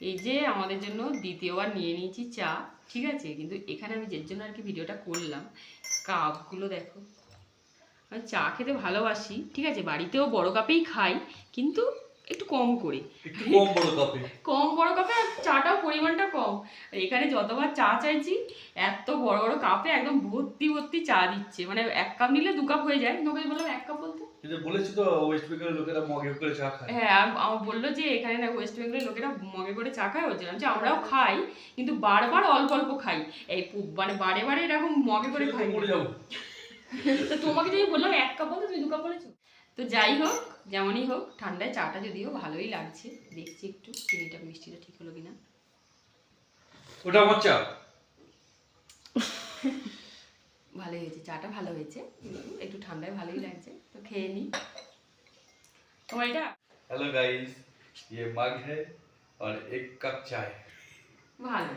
এই যে আমাদের জন্য দ্বিতীয়বার নিয়ে নিয়েছি চা, ঠিক আছে। কিন্তু এখানে আমি যে জন্য আর কি ভিডিওটা করলাম, কাপগুলো দেখো। আমি চা খেতে ভালোবাসি, ঠিক আছে, বাড়িতেও বড় কাপেই খাই, কিন্তু একটু কম করে, কম বড় কাপে, আর চাটাও পরিমাণটা কম। আর এখানে যতবার চা চাইছি এত বড় বড় কাপে একদম ভর্তি ভর্তি চা দিচ্ছে, মানে 1 কাপ নিলে 2 কাপ হয়ে যায়। নোকে বললাম 1 কাপ বলতে, বলেছি তো ওয়েস্ট বেঙ্গলের লোকেরা মগে করে চা খায়। হ্যাঁ, আর আমার বললো যে এখানে না ওয়েস্ট বেঙ্গলের লোকেরা মগে করে চা খায়, বলছিলাম যে আমরাও খাই, কিন্তু বারবার অল্প অল্প খাই, এই মানে বারে বারে এরকম মগে করে খাই। তো তোমাকে যদি বললাম 1 কাপ বলতে তুমি 2 কাপ বলেছো। তো যাই হোক, যেমনই হোক, ঠান্ডায় চাটা যদিও ভালোই লাগছে। দেখছি একটু চিনিটা মিষ্টিটা ঠিক হলো কিনা। ওটা আমার চা। ভালোই হয়েছে, চাটা ভালো হয়েছে, একটু ঠান্ডায় ভালোই লাগছে। তো খেয়ে নি। তোমার এটা हेलो गाइस, ये मग है और 1 कप चाय। ভালো।